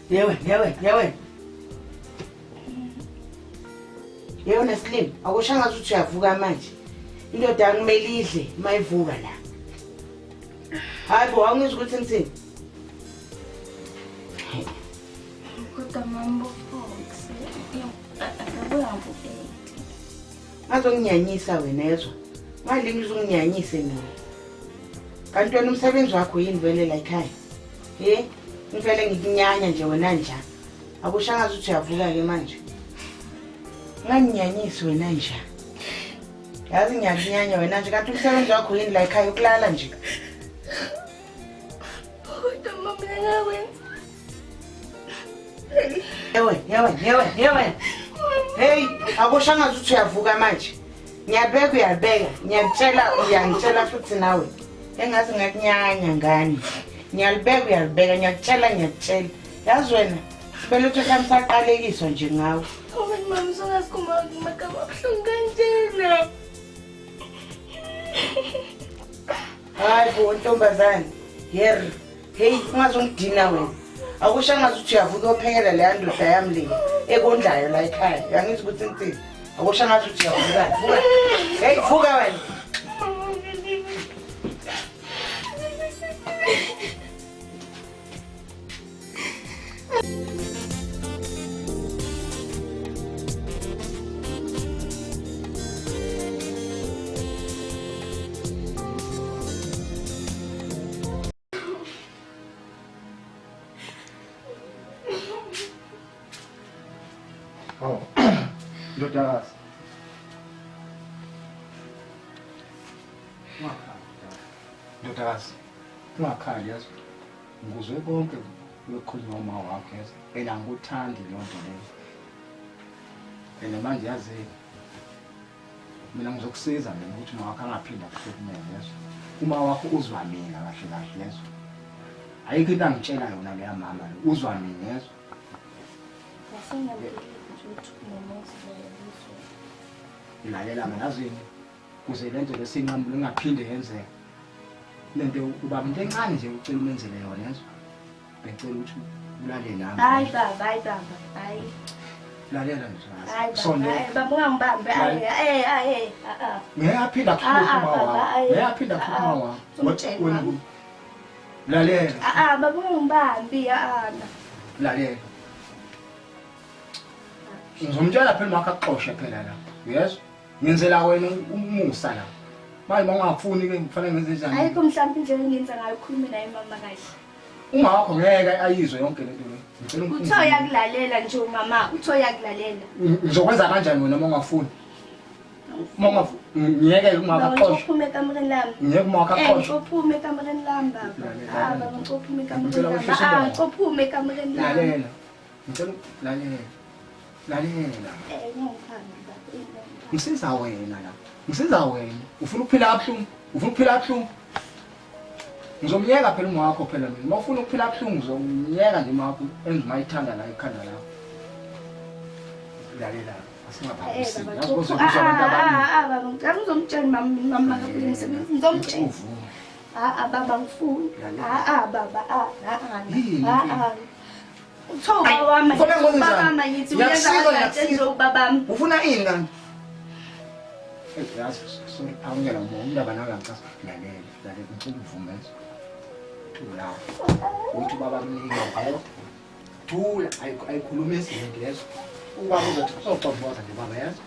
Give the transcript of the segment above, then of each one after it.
Yewe. Yewe Neslim, akushanga ukuthi uyavuka manje. Indoda kumele idle mayivuka la. Hayi bo awungizwa ukuthi ngithini? Kodwa mambo Fox. Ngazonginyanyisa wena yezwa. Malini uzonginyanyise mina. Kanti wena umsebenzi wakho yini vele la ekhaya? Ngivele ngikunyanya nje wena njani? Akushanga ukuthi uyavuka ke manje. Nganginyanyisi wena njani? Yazi ngiyakunyanya wena nje kanti umsebenzi wakho yini la ekhaya ukulala nje? Kodwa mama ngakwenza. Yewe. Hey, akushanga ukuthi uyavuka manje. Uyabeka, ngiyangitshela futhi nawe. Engazi ngakunyanya ngani. Uyalibeka, ngiyakutshela. Yazi wena, sibele ukuthi mhlawumbe saqalekiswa nje ngawe. Mama songasikuma magama abuhlungu kanjena. Hayi bo ntombazane. Hey, ungazongidina wena. Akushanga ukuthi uyavuka uphekela le ndoda yami le ekondlayo la ekhaya. Yangizwa ukuthi ngithini? Akushanga ukuthi uyavuka. Vuka. Hey, vuka wena. Oh, ndodakazi. Ndodakazi, ungakhali yazi. Ngizwe konke lokukhuluma uma wakho yazi. Ena ngikuthandi le nto leyo. Ena manje yazi mina ngizokusiza mina ukuthi uma wakho angaphinda kuhlukumeze yazi. Uma wakho uzwa mina kahle yazi. Ayikho into angitshela yona leya mama lo, uzwa mina yazi. Ilalela mina azini kuze lento lesinqamule ingaphinde yenzeke. Lento uba umuntu encane nje ucela umenzele yona yazi. Bengicela ukuthi ulale nami. Hayi baba. Hayi. Lalela nje. Hayi baba ungangibambe. Ngiyaphinda kukhuluma wawo. Ngiyaphinda kukhuluma wawo. Wena lalela. Baba ungangibambi. Lalela. Ngizomtshela phela makho axoxe phela la. Yes. Ngenzela wena umusa la. Manje mangafuni ke kufanele ngenze njani? Ayikho mhlawumbe nje ngenza ngayo ukukhuluma naye mama kahle. Uma wakho ngeke ayizwe yonke lento le. Ngicela Utho yakulalela nje mama, utho yakulalela. Ngizokwenza kanjani wena mangafuni? Ngiyeke uma akaxoxe. Ngiphume ekamereni lami. Ngiyeke uma akaxoxe. Ngiphume ekamereni lami baba. Baba ngiphume ekamereni lami. Ngiphume ekamereni lami. Lalela. Ngicela lalela. Ngiyangiphambi baba. Ngisiza wena. Ufuna ukuphila kabuhlungu. Ngizomyeka phela uma wakho phela mina. Uma ufuna ukuphila kabuhlungu ngizomyeka nje uma wakho enze mayithanda la ekhanda lakho. Lalela. Asingaphambisi. Baba ngicela uzomtshela mama kaBulemsebenzi. Ngizomtshela. Baba ngifuni. Baba. Uthoba wami. Baba yithi uyenza kanjalo babami. Ufuna ini kanti? Yazi sorry awungela umndaba nawe ngicasa lalela ngicela uvumeze. Thula. Uthi baba kunika ngedwa. Thula ayikhuluma izinto lezo. Ubaba uzothi uzoxoxa nje baba yazi.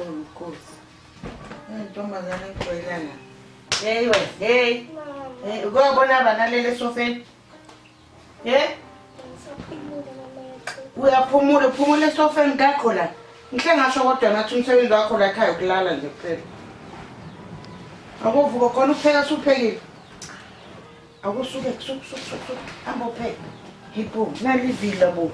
Nkosi. Ntombazane ngikhwelana. Hey. Ukubona abanalele esofeni. Ngisaphumula Uyaphumula, phumula esofeni ngakho la. Ngihle ngasho kodwa ngathi umsebenzi wakho la ekhaya ukulala nje kuphela. Akuvuka khona upheka suphekile. Akusuke suku. Hamba upheke. Hipho, nalivila bo.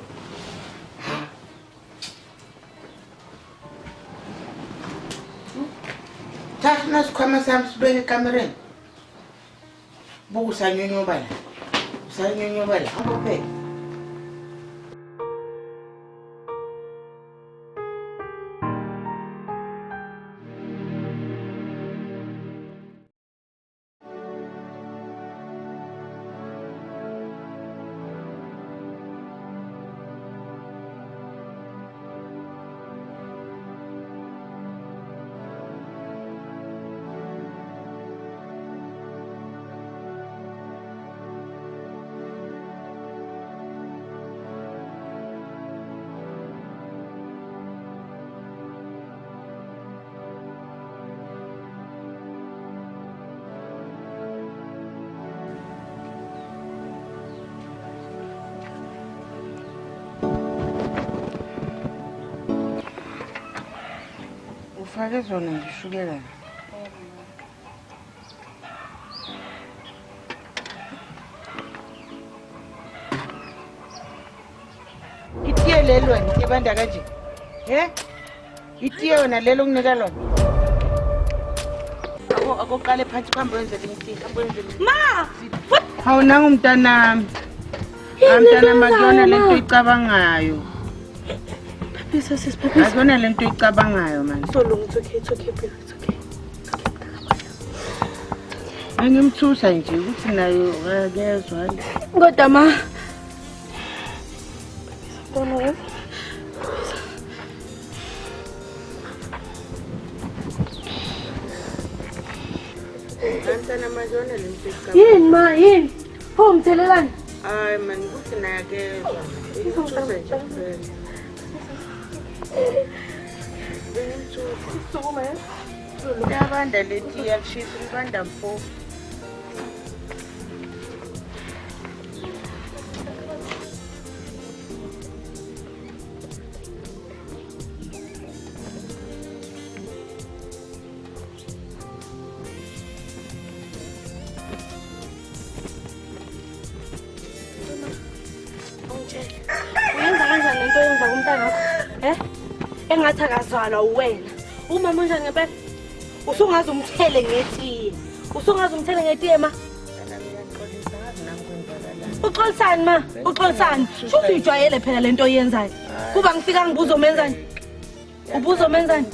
Thatha nasikhwama sami sibeke ekamereni. Buku usanyonyobala. Usanyonyobala. Hamba upheke. Ufake zona ngishukela. Itiye lelo nje ibanda kanje. Itiye wena lelo nginika lona. Akoqale phansi kuhambe wenze limthinta, kuhambe wenze limthinta. Ma! Hawunanga umntanami. Amntana makuyona lento icabangayo. Phaphisa. Akuyona lento icabangayo manje. So long, it's okay, baby, it's okay. Angimthusa nje ukuthi nayo akezwa. Kodwa ma. Don't Amntana makuyona lento icabangayo. Yini ma, yini? Pho umthelelani? Hayi man, ukuthi nayo akezwa. Ngimthusa nje kuphela. Yabanda leti yakushisa libanda mfo. Uyenza kanjani lento yenza kumntana wakho? Engathi akazalwa uwena. Umama unjani ngempela? Usungaze umthele ngetiye. Usungaze umthele ngetiye ma. Uxolisani ma? Uxolisani? Sho uyijwayele phela lento oyenzayo. Kuba ngifika ngibuza umenzani? Ubuza umenzani?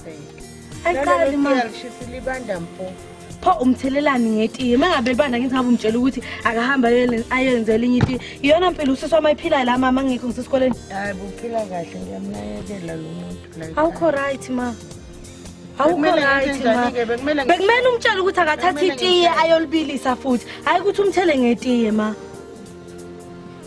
Ayiqali ma. Ngishisa libanda mfo. Pho umthelelani ngetiye. Mangabe libanda ngithi ngabe umtshela ukuthi akahamba ayenze elinye itiye. Iyona impilo usisi wama iphila la mama ngikho ngisesikoleni. Hayi buphila kahle ngiyamnakekela lo muntu la. Awukho right ma. Awukho right ma. Bekumele umtshela ukuthi akathatha itiye ayolibilisa futhi. Hayi ukuthi umthele ngetiye ma.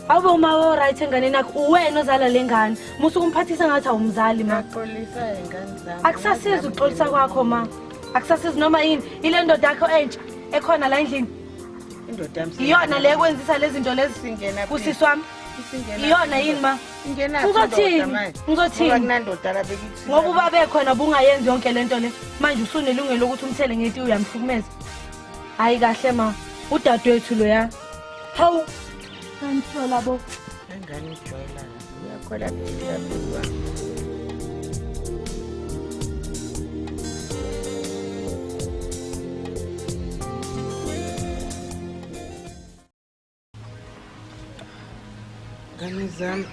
Awube uma right engane nakho uwena ozala lengane. Musuku umphathisa ngathi awumzali ma. Axolisa ingane zami. Akusasizi uxolisa kwakho ma. Akusasizi noma yini. Ile ndoda yakho entsha ekhona la endlini. Indoda yami. Iyona le kwenzisa lezi zinto lezi singena kusisi wami. Iyona yini ma? Ingena. Ngizothini? Kunandoda la bekithi. Ngoba ubabe khona bungayenzi yonke lento le. Manje usunelungelo ukuthi umthele ngeti uyamhlukumeza. Hayi kahle ma. Udadewethu lo ya. Hawu. Ngithola bo. Engane ijwayela. Uyakhola phela. Ngane zami.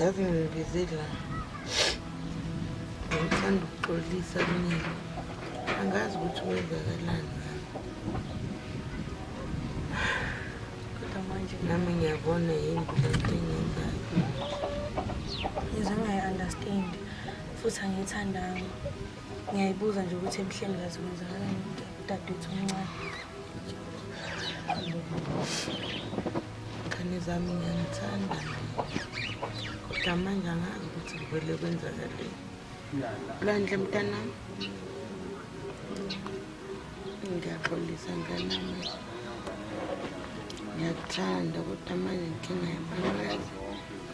Yazi ngibizela. Ngithanda ukuxolisa mina. Angazi ukuthi kwenzakalani. Kodwa manje Nami ngiyabona yimbi lento engenzayo. ngizange understand futhi angithandanga. Ngiyayibuza nje ukuthi emhleni kazi kwenzakalani udadewethu omncane. Ngane zami ngiyangithanda. Kodwa manje angazi ukuthi kuvele kwenzakaleni. Landle mntanami. Ngiyaxolisa nganami. Ngiyakuthanda kodwa manje inkinga yami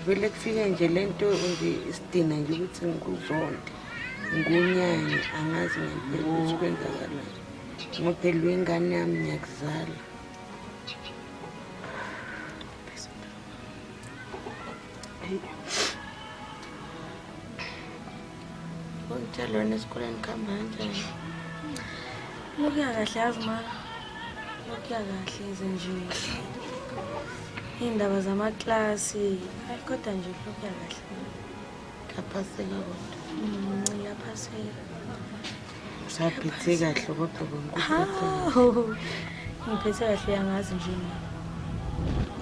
kuvele kufike nje lento nje isidinga nje ukuthi ngikuzonde ngunyanye angazi ngempela ukuthi kwenzakalani ngoba phela ingane yami ngiyakuzala. Ngitshela wena esikoleni kuhamba kanjani? Lokuya kahle yazi ma. Lokuya kahle nje. Indaba zamaklasi, hayi kodwa nje lokuya kahle. Kaphaseka kodwa. Yaphaseka. Usaphethe kahle kodwa ngikuphethe. Hawu. Ngiphethe kahle yangazi nje mina.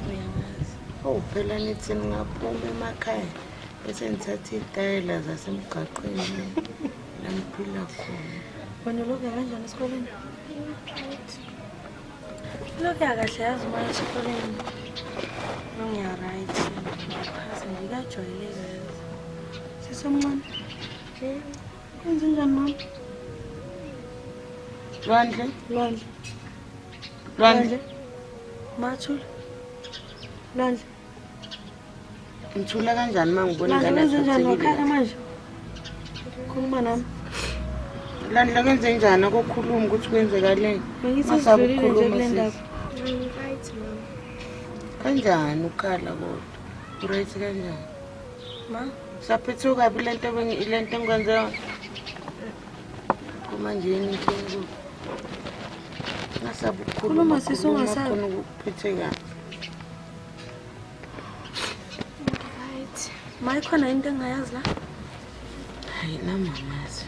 Uyangazi. Oh phela nithi ningaphuma emakhaya bese nithatha itayela zasemgaqweni la ngiphila khona. Wena lokuya kanjani esikoleni? Lokuya kahle yazi ma esikoleni. Ngiya right. Phasa nje kajwayeleka yazi. Sisomncane. Kwenze njani mama? Lwandle. Mathula. Lwandle. Ngithula kanjani mangibona ingane yakhe manje? Khuluma nami. Lwandle kwenze njani akokhuluma ukuthi kwenzekaleni? Ngisakhuluma nje kule ndaba. Right mama. Kanjani ukhala kodwa? Right kanjani? Ma, saphethe kabi lento engikwenza. Manje yini inkinga? Ngasabe khuluma sisi ungasabi. Ngifuna ukuphethe kabi. Right. Ma ikhona into engayazi la? Hayi namamazi.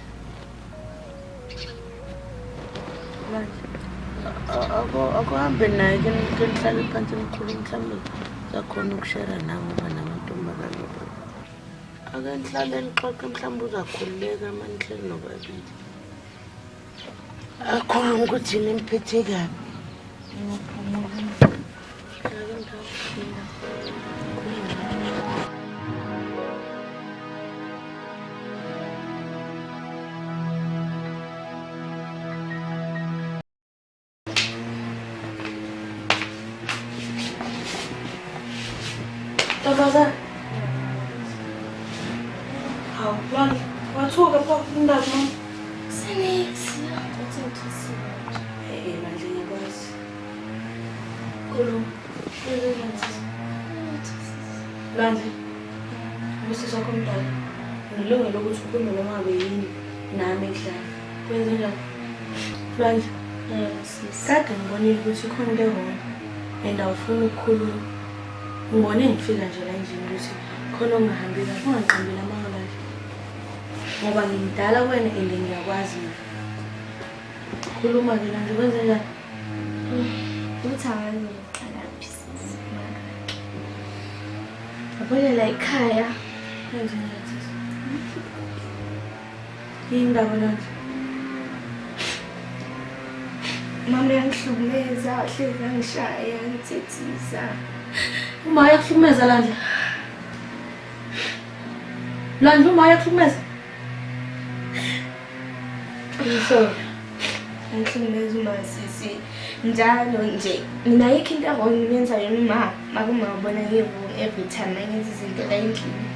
Akuhambe naye ke nihlale phansi nikhuluma mhlawumbe zakhona ukushare nawe ngoba namantombazane. Ake nihlale nixoxe mhlawumbe uzakhululeka manihleli nobabili. Akhuluma ukuthi nimphethe kabi. Tabazan. Hawu, Lwandle, wathuka pho indaba mama. Seniksi. Uthi ngithusile. Lwandle ngiyakwazi. Khuluma. Lwandle. Usizwa wakho mdala. Ngilungele ukuthi ukhulume noma ngabe yini nami ekhaya. Kwenze njani? Lwandle. Kade ngibonile ukuthi khona into wrong and awufuni ukukhuluma. Ngibone ngifika nje la endlini ukuthi khona ungahambi kahle ungaqambeli amanga kahle. Ngoba ngimdala wena and ngiyakwazi mina. Khuluma ke Lwandle kwenze njani? Uthi angazi ukuqala pieces. Yabona la ekhaya. Kwenze njani sisi? Yini indaba Lwandle? Mama yangihlukumeza, hlezi angishaya, ngithethisa. Uma uyakuhlukumeza Lwandle? Lwandle uma uyakuhlukumeza? Ngisholo. Ngihlukumeza uma sisi njalo nje. Mina ayikho into wrong ngiyenzayo uma makumabona ngivu every time ngenza izinto la endlini.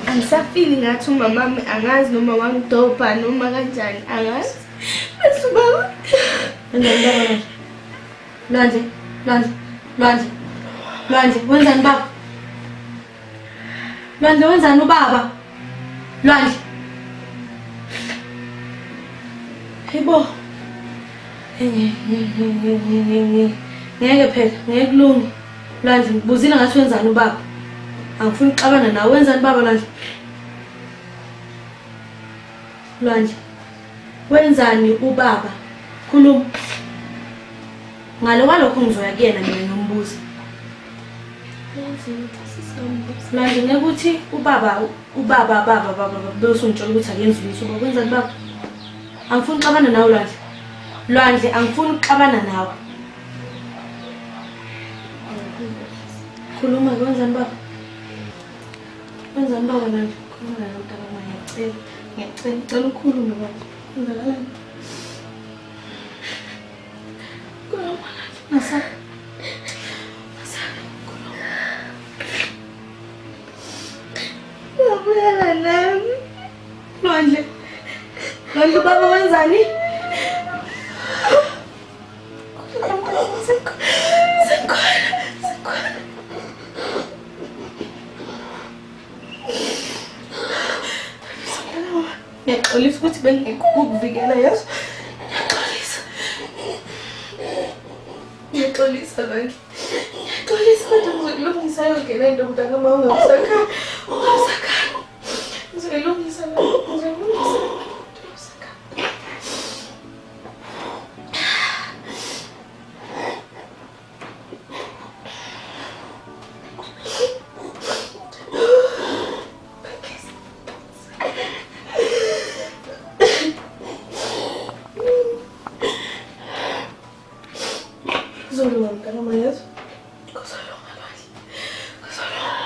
Angisafili ngathi umama wami angazi noma wangidobha noma kanjani angazi. Bese baba. Wenzani Lwandle? Lwandle, wenzani baba? Lwandle wenzani ubaba? Lwandle. Hayibo. Ngeke phela, ngeke kulunge. Lwandle ngibuzile ngathi wenzani ubaba? Angifuni ukuxabana nawe. Wenzani baba Lwandle? Lwandle. Wenzani ubaba? Khuluma. Ngalo kwalokho ngizoya kuyena mina ngombuza. Lwandle ngeke uthi ubaba bese ungitshela ukuthi akenzi lutho. Ngoba wenzani baba? Angifuni ukuxabana nawe Lwandle. Lwandle angifuni ukuxabana nawe. Khuluma ke wenzani baba? Wenzani baba Lwandle? Khuluma nawe mntaka manje ngiyacela ukhulume baba. Kwenzakalani? Khuluma Lwandle. Nasaba. Khuluma. Uyabulala nami. Lwandle. Lwandle ubaba wenzani? Ngiyaxolisa ukuthi bengekho ukukuvikela yazo. Ngiyaxolisa Lwandle. Ngiyaxolisa kodwa ngizokulungisa yonke le nto mntana uma ungasakhali. Ngizoyilungisa ngizoyilungisa. Zolunga mntana mayezo. Kuzolunga Lwandle. Kuzolunga.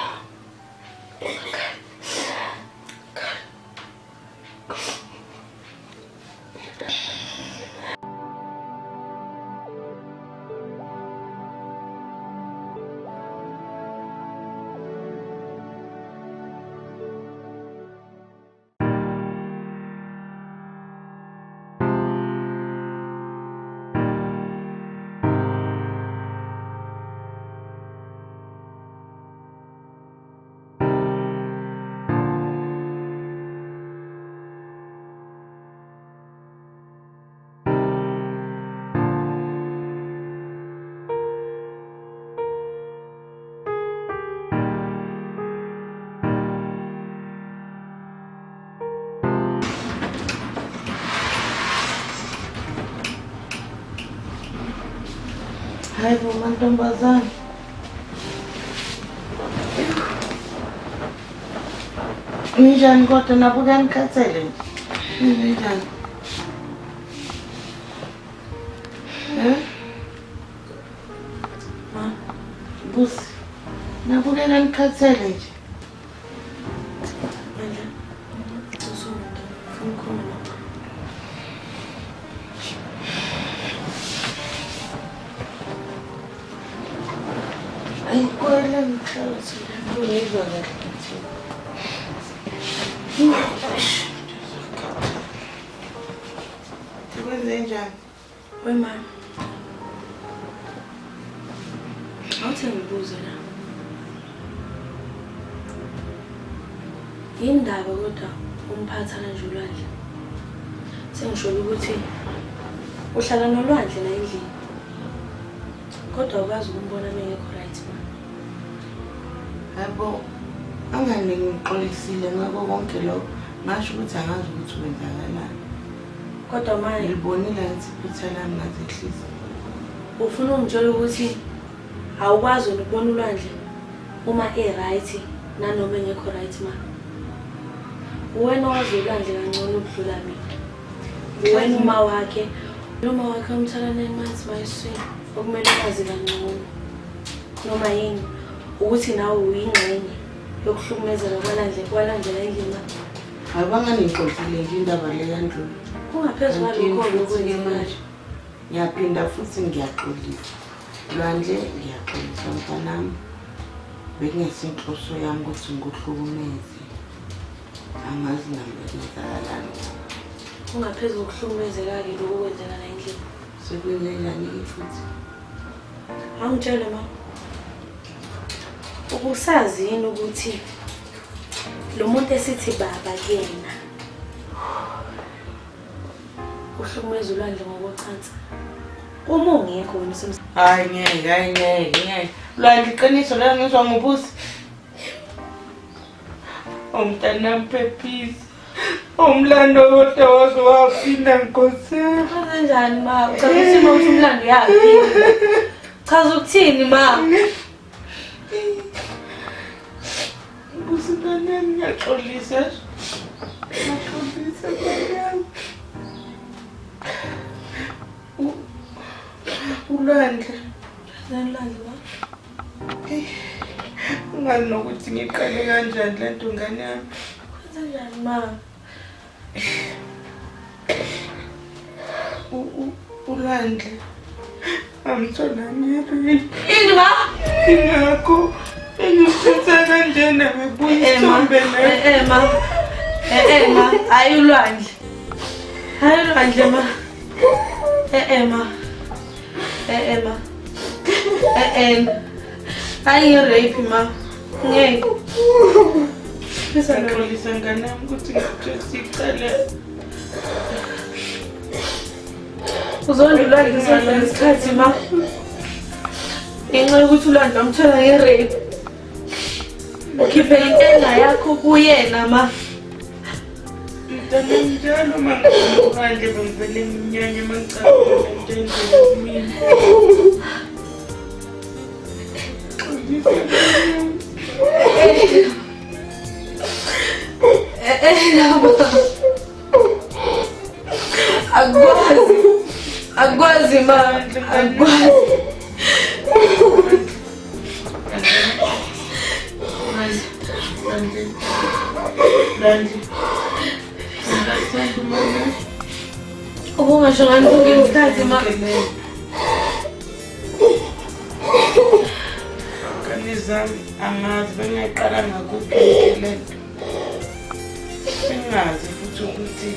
Hayi bo mantombazane. Ninjani kodwa nabo kuyanikhathele nje? Ninjani? Ma, busi. Nabo kuyanikhathele nje. Ay, kuele ngihlala ngizwa kahle. Kwenze njani? Wema. Awuthi ngibuze la. Yindaba kodwa umphatha kanje uLwandle. Sengisho ukuthi uhlala noLwandle la endlini. Kodwa ukwazi ukumbona mengekho right ma. Yabo, angani ngixolisile ngakho konke lokho. Ngasho ukuthi angazi ukuthi kwenzakalani. Kodwa manje ngibonile ngathi iphutha lami ngazehlisa. Ufuna ungitshela ukuthi awukwazi ukubona uLwandle uma right nanoma engekho right ma. Wena wazi uLwandle kancane ukudlula mina. Wena uma wakhe umthalane emanzi mayisweni okumele wazi kancane. Noma yini ukuthi nawe uyingxenye yokuhlukumezela kwalandlela endlini. Abangangixoxile nje indaba le yandlula. Kungaphezulu kwalokho lokwenye manje. Ngiyaphinda futhi ngiyaxolisa. Lwandle ngiyaxolisa mntanami. Bekungesinhloso yami ukuthi ngikuhlukumeze. Angazi nami benzakalani. Kungaphezulu kokuhlukumezeka-ke lokho kwenzeka la endlini. Sekwenzenjani futhi? Awungitshele ma. Ukusazi yini ukuthi lo muntu esithi baba kuyena uhlukumeza uLwandle ngokwecansi? Uma ungekho wena Hayi ngeke. Lwandle iqiniso la ngizwa ngobusi. Umntanami Phephisa. Umlando kodwa waze wafina Nkosi. kanjani ma? Uchaza ukuthi umlando yakhe. Chaza ukuthini ma? Busi mntanami ngiyaxolisa. Ngixolisa mntanami. uLwandle. ULwandle ma? Ungazi nokuthi ngiqale kanjani le nto ngane yami. Kanjani ma? uLwandle. Amthola ngiyini? Ini ma? Ingakho engiphethe kanjena bebuya isithombe ma ayulwandle ma ma ayirape ma ngeke Ngisaxolisa ngane yami ukuthi ngicela uzondulwandle isikhathi ma ngenxa yokuthi ulwandle wamthola nge-rape ukhiphe intenga yakho kuyena ma Mntana njalo mangiphandle bangivele iminyanya mangicabanga njengeni mina. Agwazi ma agwazi ubungasho ngani kungeni isikhathi ma Kanizami angazi bengaqala ngakuphi le nto. Bengazi futhi ukuthi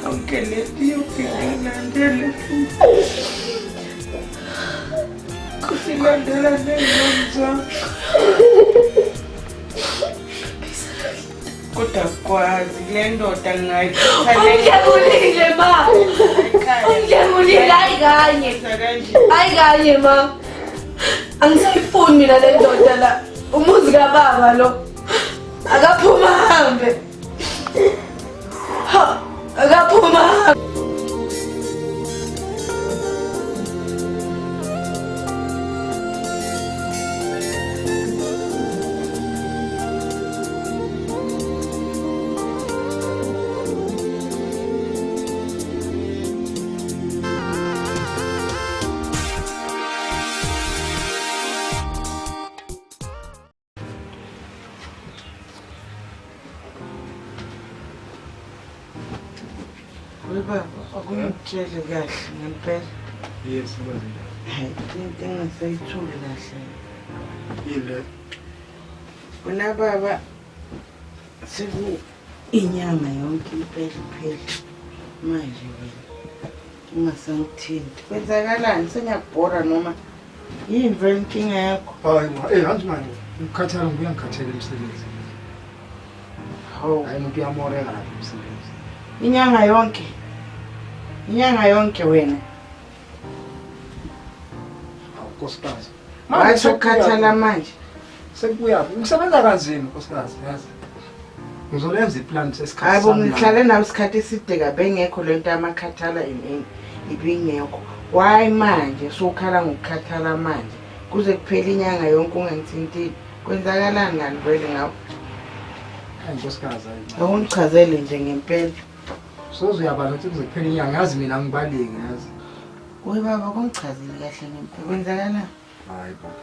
konke le nto iyofika ngilandele futhi. Kusilandela ney'nqomo kodwa kwazi le ndoda ungijabulile ma ungijabulile hayi kanye ma angisayifuni mina le ndoda la umuzi kababa lo akaphuma hambe akaphuma hambe Baba, akungitshele kahle ngempela. Yes, kwazile. Hayi, into engasayithuli kahle. Yile. Wena baba inyanga yonke impela iphela. Manje wena ungasangithinti. Kwenzakalani sengiyakubhora noma yini vele inkinga yakho? Hayi, hansi manje. Ukukhathala ngibuya ngikhathele emsebenzini. Hawu, Hayi umuntu uyamoreka lapha emsebenzini. Inyanga yonke wena. Nkosikazi. Wathi ukukhathala manje. Sekubuya. Ngisebenza kanzima nkosikazi, yazi. Ngizolenza iplan sesikhathi. Hayibo ngihlale nawe isikhathi eside kabe ngekho lento amakhathala ibingekho. Why manje sokhala ngokukhathala manje? Kuze kuphela inyanga yonke ungangithintini. Kwenzakalani ngani vele ngawo? Hayi nkosikazi. Awungichazele nje ngempela. Sozuyabala ukuthi kuze kuphela inyanga, yazi mina ngibaleki yazi. Wey baba kongichazile kahle ngempela. Kwenzakalani? Hayi baba.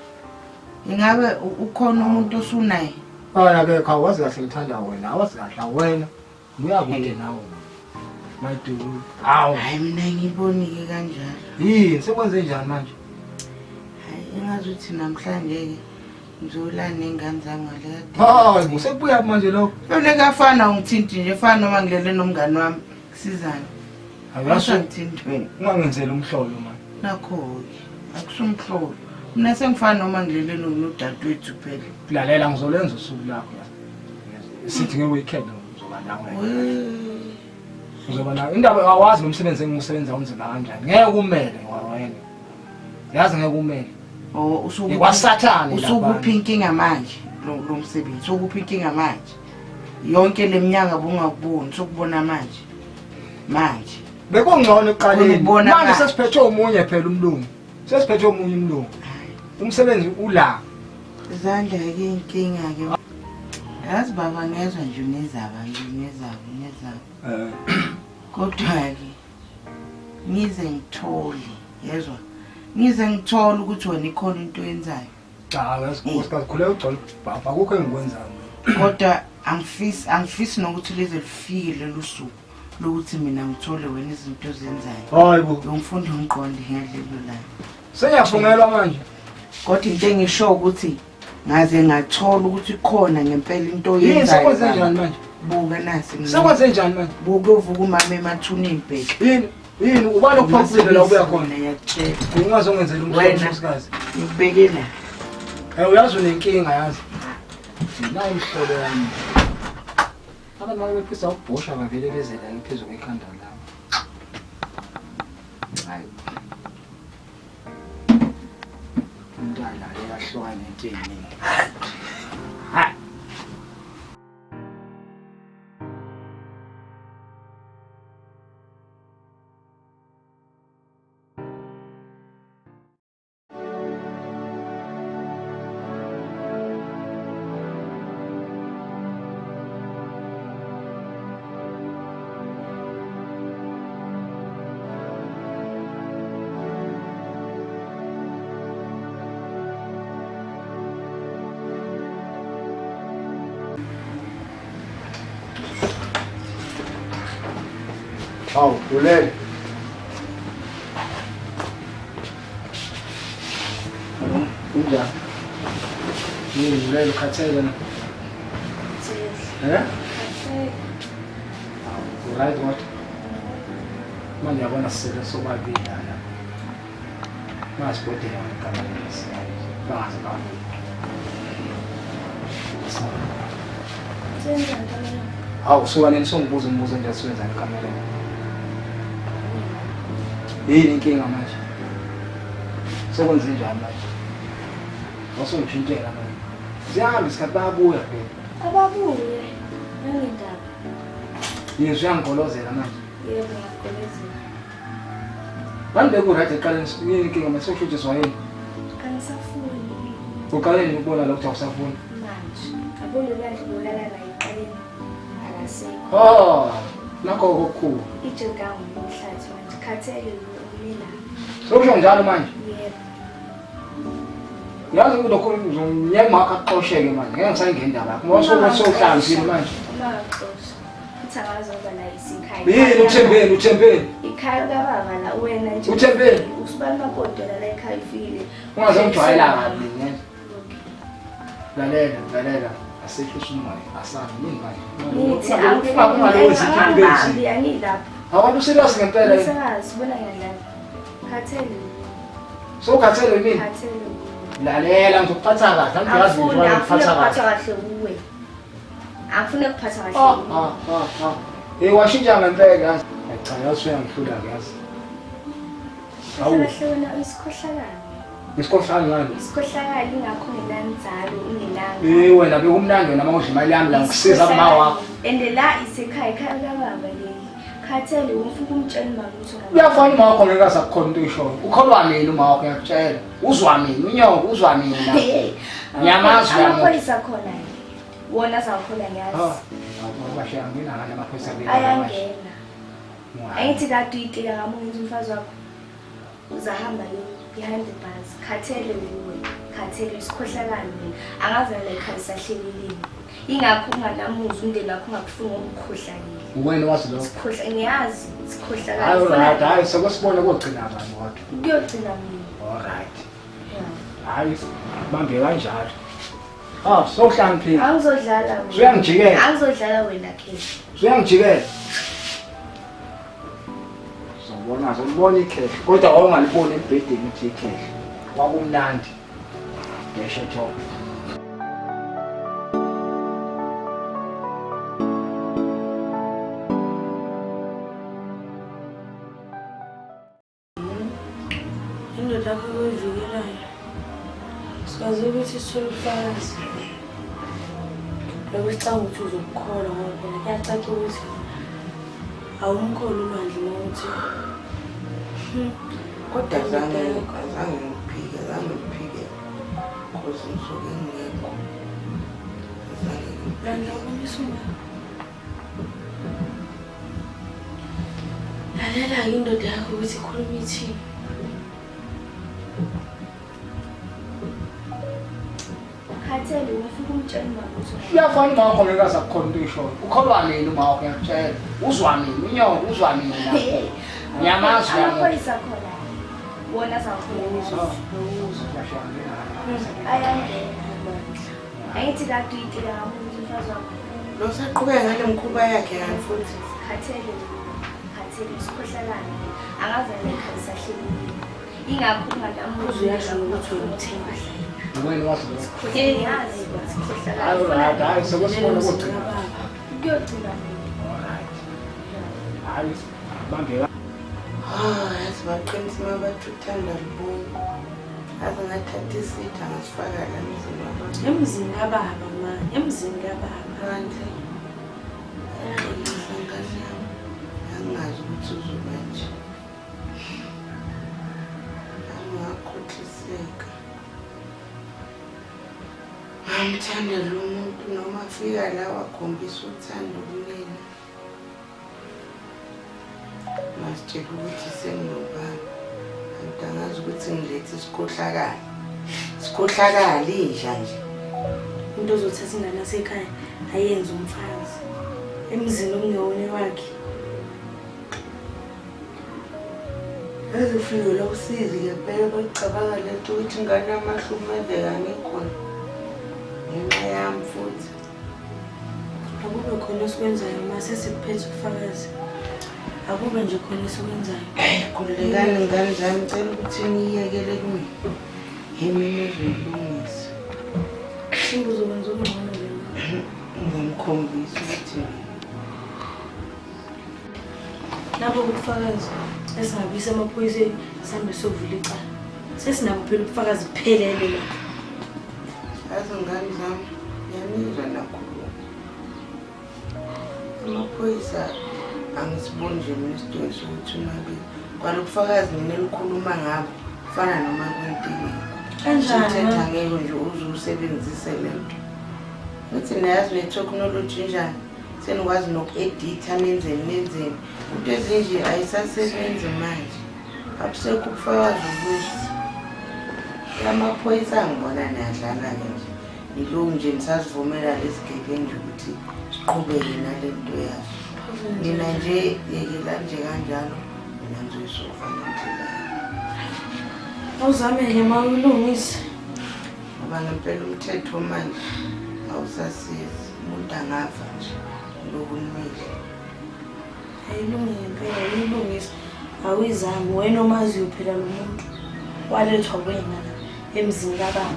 Ingabe ukhona umuntu osunaye? Akekho awazi kahle ngithanda wena, awazi kahle wena. Uyakude nawe. Madudu. Hayi mina ngibonike kanjalo. Yini sekwenze njani manje? Hayi engazuthi namhlanje ke ngizolana nengane zami ngale kade. Hayi, sekubuya manje lokho. Yona kafana ungithinti nje fana noma ngilele nomngane wami kusizana. Awasangithinti wena. Ungangenzela umhlolo manje. Nakho ke akusumhlolo. Mina sengifana noma ngilele nodadewethu phela. Lalela ngizolenza usuku lakho yazi. Sithi ngeweekend uzoba nawe. Uzoba nawe. Indaba awazi nomsebenzi engisebenza unzima kanjani. Ngeke kumele wena. Yazi ngeke kumele. Oh usuku ikwasathane lapha. Usukuphi inkinga manje lo msebenzi. Usukuphi inkinga manje. Yonke leminyaka bungakuboni sokubona manje. Manje bekungcono eqaleni. Manje sesiphethe omunye phela umlungu. Sesiphethe omunye umlungu. Umsebenzi ula. Izandla ke inkinga ke. Yazi baba ngezwe nje unezaba kodwa ke ngize ngithole yezwa. Ngize ngithola ukuthi wena ikhona into yenzayo. Cha, yasikhosikhazi khule ugcwala baba akukho engikwenzayo. Kodwa angifisi nokuthi lize lifike lelo suku lokuthi mina ngithole wena izinto zenzayo. Hayibo. Ngumfundi ongiqonde ngedlelo la. Sengiyafungelwa manje. Kodwa into engisho ukuthi ngaze ngathola ukuthi khona ngempela into Yini sekwenze yenzayo. njani manje? Buka nasi mina. Sekwenze njani manje? Buka uvuka umama emathuneni bheke. Yini ubani okuphathile la ubuya khona? Ngiyakutshela. Ungazongenzela umhlosikazi. Ngibheke la. Uyazi unenkinga yazi. Nayi imhlolo yami. Abantu manje bephisa ukubhosha bavele bezela phezulu ekhanda lawo. Hayi. Umntwana uyahlukana nentini. Ha. Hawu, ulele. Unjani? Yini ulele ukhathele na? Right what? Manje yabona sisele sobabili la. Masibodela ngikamela siyaya. Bangaze babuye. Hawu, suka nini songibuza umbuzo nje siwenza ngikamela. Yini inkinga manje? Sekwenze njani manje? Wasungishintshela manje. Siyahambe isikhathi bayabuya phela. Ababuye. Nangindaba. Yini uyangigolozela manje? Yebo, ngiyagolozela. Manje beku-right eqaleni yini inkinga manje sokushutshiswa yini? Angisafuni. Uqale nini ukubona lokhu awusafuni? Manje. Abone manje ngolala la eqaleni. Akasekho. Oh, nakho okukhulu. Ijogawu nomhlathi manje. Khathele umila. Sokusho njalo manje? Yebo. Yazi kulokho umnyama wakho aqosheke manje. Ngeke ngisayingena indaba yakho. Ngoba sokuhlangile manje. Ungaxoshi. Uthi angazoba la isikhaya. Yini uthembeni? Ikhaya kababa la wena nje. Uthembeni? Usibani mabhodela la ekhaya ifile. Ungazongijwayela kabi ngene. Lalela. Asekho usumoya. Asazi yini manje? Nithi angibambi angilapho. Abantu serious ngempela yini? Ngisazi bona ngiyadlala. Khathele. Sokhathele yini? Khathele. Lalela ngizokuphatha kahle. Angiyazi Afuna ukuthi ngiphatha ukuphatha kahle. kahle kuwe. Afuna ukuphatha kahle kuwe. Washintsha ngempela yazi. Cha, yazi uyangihlula yazi. Hawu, Kahle wena isikhohlakala. isikhohlane ngani? Isikhohlakala ingakho ngelanzalo ungelanga. Wena bekumnandi wena manje imali yami la ngikusiza kuma wakho. Ende la isekhaya ekhaya kababa leli. Khathele ufuna umtshela mama ukuthi Uyafana uma wakho ngeke asakukhona into ishoyo. Ukholwa mina uma wakho ngiyakutshela. Uzwa mina unyoko uzwa mina. Ngiyamazi amaphoyisa khona. Wona sawukhola ngiyazi. Bashe angina ngane amaphoyisa beka. Ayangena. Ayithi kade uyitika ngamunye umfazi wakho. Uzahamba behind the bars. Khathele kuwe. Khathele isikhohlakala mina. Angazi la ekhaya sahleleleni. Ingakho unganamuzi umndeni wakho ungakufuna ukukhohlakala. Wena wazi lo. Sikhohla ngiyazi sikhohlakala. Hayi sokubona kugcina abantu kodwa. Kuyogcina mina. Alright. Yeah. Hayi bambe kanjalo. Sokuhlangiphi. Angizodlala wena. Uyangijikela. Angizodlala wena Kheshi. Uyangijikela. Zobona ikhehle. Kodwa awungaliboni ebhedini ukuthi ikhehle. Kwakumnandi. Ngesho top. Indoda yakho oyivikelayo. Sikwazi ukuthi sithole ubufakazi. Lokucanga ukuthi uzokukholwa ngoba phela kuyacaca ukuthi awumkholi uMandla ukuthi Kodwa zange ngiphike. Khosi ngisuke ngekho. Bandla ubonisa umoya. Lalela indoda yakho ukuthi ikhuluma ithini. Khathele ufuna umtshela mama ukuthi Uyafana uma wakho ngeke asakukhona into ishoyo. Ukholwa mina uma wakho ngiyakutshela. Uzwa mina unyoko uzwa mina. Ngiyamazi amaphoyisa khona. Wona sawukhola ngizo. Bashe angina ngane. Ayangena manje. Angithi kade uyitela kakhulu umfazi wakho. Lo saqhubeka ngale mkhuba yakhe kanti futhi. Khathele isikhohlalana. Angaze nekhaya sahlelile. Ingakho ungadambuza uyasho ukuthi uyamthemba. Ngwele wathi. Yazi isikhohlalana. Hayi sekusibona ukuthi. Kuyogcina. Hayi bangeka. Yazi baqinisa mabathi uthanda libona. Aze ngathatha isitha ngasifaka la emzini wabo. Emzini kababa ma, emzini kababa. Kanti ngane yami angazi ukuthi uzoba nje. Angakhohliseka. Ngimthanda lo muntu noma afika la wakhombisa uthando kunina. Masitshela ukuthi sengilobani. Angazi ukuthi ngilethe isikhohlakala. Isikhohlakala inja nje. Into ozothatha ingane yasekhaya ayenze umfazi. Emzini okungewone wakhe. Ezifike lo usizi ngempela bacabanga lento ukuthi ingane yamahlumezeka ngikhona. Ngenxa yami futhi. Akube khona esikwenzayo ma sesiphethe ubufakazi. Akube nje khona esikwenzayo. Khululekani ngane zami ngicela ukuthi ngiyekele kimi. Yimina ezolungisa. Simbo uzokwenza umngcono wena. Ngimkhombisa ukuthi Nabo ubufakazi esingabisa amaphoyiseni sihambe sovula icala. Sesinabo phela ubufakazi kuphelele la. yazi ngane zami yanizwa nakhuluma. Amaphoyisa angisiboni nje mina isidingo sokuthi unabile. Kwalobufakazi mina elikhuluma ngabo kufana noma kwempilo. Kanjani? Uthetha ngeke nje uzusebenzise lento. Uthi niyazi ne-technology njani senikwazi noku-editha nenzeni. Into ezinje ayisasebenzi manje. Abusekho ubufakazi obuhle. Amaphoyisa angibona niyadlala nje. Yilokhu nje nisazivumela lesigebe nje ukuthi siqhubeke nalento yazo. Mina nje yekela nje kanjalo mina ngizoyisofa ngendlela. Awuzamele ma ulungise. Ngoba ngempela umthetho manje awusasizi. Umuntu angafa nje lokumile. Ayilungile impela uyilungise. Awuyizami wena omaziyo phela lo muntu walethwa wena emzini kababa.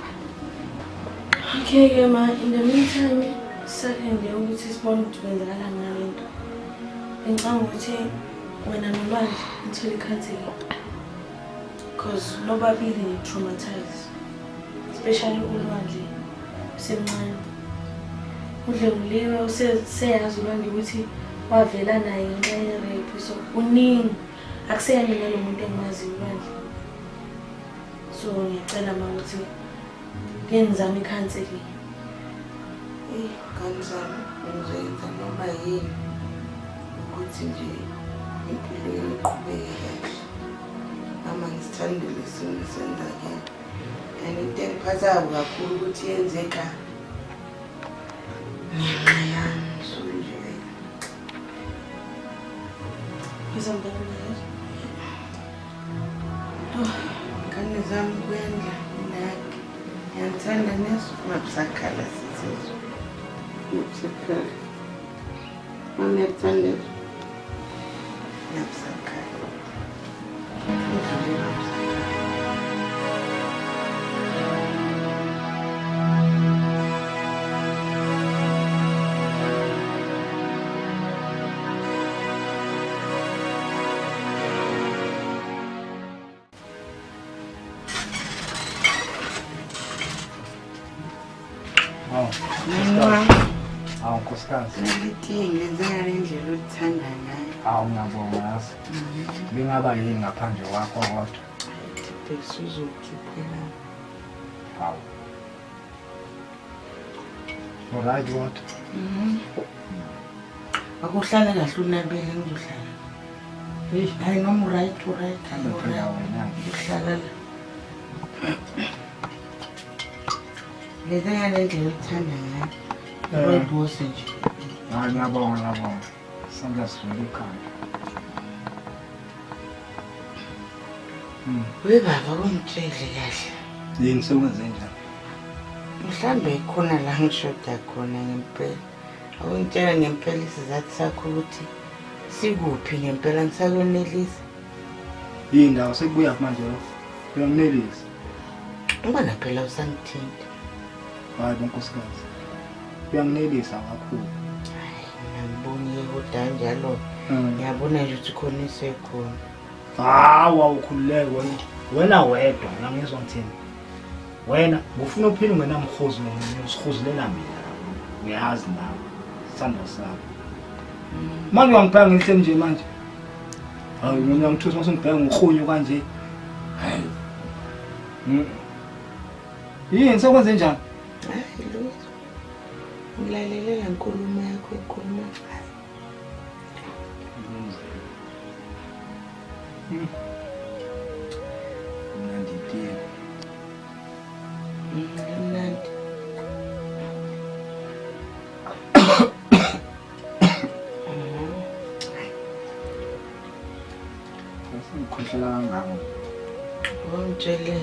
Okay ke ma, in the meantime sakende ukuthi sibone ukuthi kwenzakalani ngalento. Ngicabanga ukuthi wena nolwandle nithole ikhansela. Because nobabili ni traumatized. Especially ulwandle semncane. Udlekuliwe useyazi ulwandle ukuthi wavela naye ngenxa ye-rape, so uningi akuseyena nalo muntu engimaziyo ulwandle. So ngiyacela ma ukuthi ngenzame ikhanseli. Ngane zami ngizoyenza noma yini ukuthi nje impilo yami iqhubeke kahle. Mama ngisithandile isimo senzakele. And into engiphathayo kakhulu ukuthi yenzeka ngenxa yami. So nje ngane zami kuyendla nakhe. Ngiyamthanda neso ngabusakhala sisizwe. Ngiyabusakhala. Mama yakuthanda. Ngiyabusakhala. Ngidlule ngabusakhala. Nkosikazi. Nalithenge ngale ndlela othanda ngayo. Ngiyabonga yazi. Bengaba yini ngaphandle kwakho kodwa. Besuzokhiphela. Hawu. Alright what? Akuhlala kahle unabele ngizohlala. Hayi noma right. Phela wena. Uhlala la. Leza ngale ndlela othanda ngayo. Boss nje. Ngiyabonga. Sandla sivele ikhanda. We baba ungitshele kahle. Yini sekwenze njani? mhlambe ikhona la ngishoda khona ngempela. Awungitshela ngempela isizathu sakho ukuthi sikuphi ngempela ngisakwenelisa. Yindawo sekubuya manje lo. Uyanelisa. Ubona phela usangithinta. Hayi bonkosikazi. Uyanelisa kakhulu. Ngibonile kodwa njalo. Ngiyabona nje ukuthi khona isekhona. Hawa ukhululeke wena wedwa mina ngizwa ngithini. Wena ngifuna uphila ungenamkhozi nomunye usikhuzulela mina. Uyazi nawe. Sithanda sakho. Manje uyangibheka ngihle nje manje. Hayi mina ngithusa mase ngibheka ngihunyo kanje. Hayi. Yini sekwenze njani? Hayi lutho. Ngilalelela inkulumo yakho ekhuluma ngayo. Mnandi tiye. Mnandi. Ngikhohlela kangako. Ungitshele.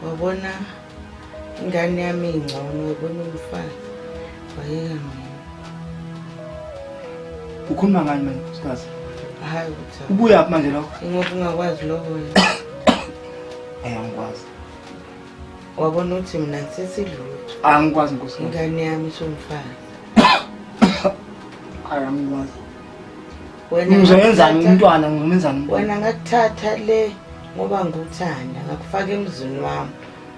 Wabona ingane yami ingcono wabona umfana. Wayeka mina. Ukhuluma ngani manje nkosikazi? Hayi uthi. Ubuya apha manje lokho? Ingoba ungakwazi lokho wena. Angikwazi. Wabona ukuthi mina ngisesidlutho. Angikwazi nkosikazi. Ingane yami somfana. Angikwazi. Wena ngizowenzani umntwana ngizomenzani? Wena ngakuthatha le ngoba nguthanda ngakufaka emzini wami.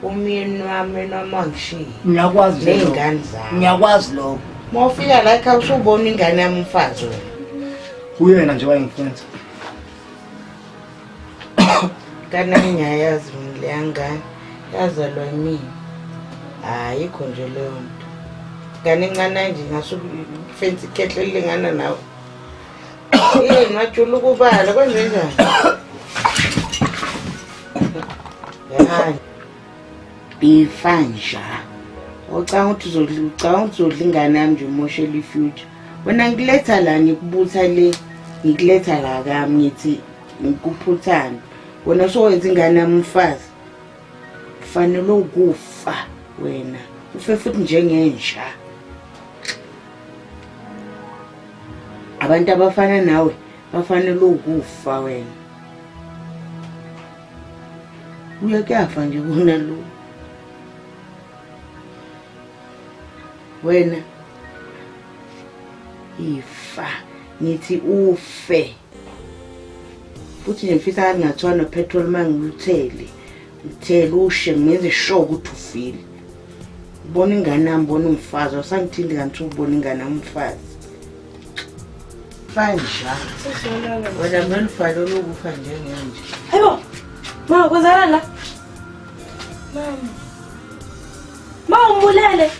Umyeni wami noma ngishiye. Ngiyakwazi lokho. Nezingane zami. Ngiyakwazi lokho. Mawufika la ekhaya usubona ingane yami umfazi wena. Uyena nje wayengifenza. Kana ngiyayazi mina le ngane yazalwa yimina. Ayikho nje leyo nto. Ngane encane nje ngasuku ifensi ikhehlele ngana nawe. Yini majulu ukubala kwenze njani? Hayi. Ifanja. Ucanga ukuthi uzodla ingane yami nje umoshela ifuture. Wena ngiletha la ngikubutha le ngikuletha la kami ngithi ngikuphuthana. Wena sowenza ingane yami umfazi. Kufanele ukufa wena. Ufe futhi njengensha. Abantu abafana nawe bafanele ukufa wena. Uyakuyafa nje kuna lo. Wena ifa nithi ufe. Futhi nje mfisa ngingathiwa no petrol mangiluthele. Ngithele ushe ngenze sure ukuthi ufile. Ubona ingane yami ubona umfazi awusangithindi kanti ubona ingane yami umfazi. Fanja. Wena mina ufalo lokufa njengenje. Hayibo. Ma kwenzakala la? Mama. Ma umbulele.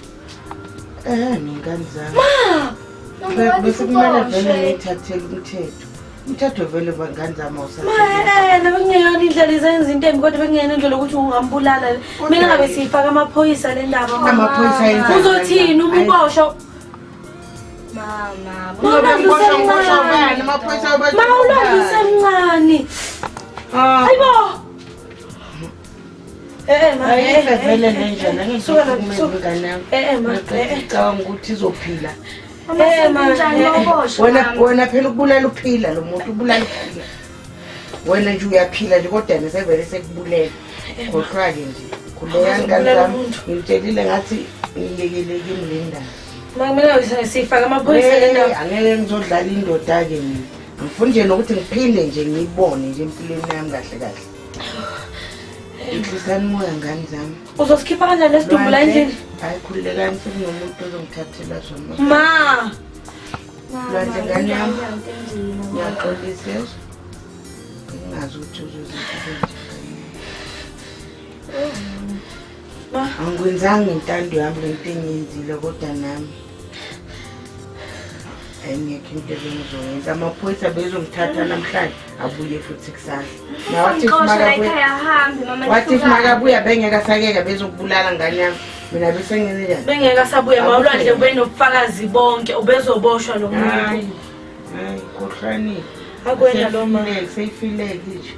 Ngingane zami. Ma. Bese kumele vele ngithathele umthetho. Umthetho vele bangane zami awusasebenzi. Ma bekungeyona indlela izenza into embi kodwa bekungeyona indlela ukuthi ungambulala. Mina ngabe sifaka amaphoyisa le ndaba mama. Amaphoyisa yenza. Uzothini umubosho? Mama. Amaphoyisa abathi. Ma usemncane. Hayibo. Ma. Vele lenjana ngisuka ngingane yami. Ma. Ngicabanga ukuthi izophila. Ma. Wena phela ukubulala uphila lo muntu ubulala uphila. Wena nje uyaphila nje kodwa nesevele sekubulela. Khohlwa-ke nje. Khuleka ngane zami. Ngimtshelile ngathi ngilekeleke imlindana. Mina sifaka amaphoyisa le ndaba. Angeke ngizodlala indoda-ke mina. Ngifuna nje nokuthi ngiphinde nje ngiyibone nje empilweni yami kahle kahle. Inhlisani moya ngane zami. Uzosikhipha kanjani lesidumbu la endlini? Hayi khulekani sekunomuntu ozongithathela zona. Ma. Lwandle ngane yami. Ngiyaxolisa yezo. Ngingazi ukuthi uzozenza Ma. Angikwenzanga intando yami lento engiyenzile kodwa nami engekho into engizoyenza. Amaphoyisa bezongithatha namhlanje abuye futhi kusasa. Wathi makabuya bengeka sakeka bezokubulala ngane yami. Mina bese ngenze njani? Bengeka sabuya mawulwandle ube nobufakazi bonke ubezoboshwa lo muntu. Hayi, khohlani. Akwena lo ma. Seyifileke nje.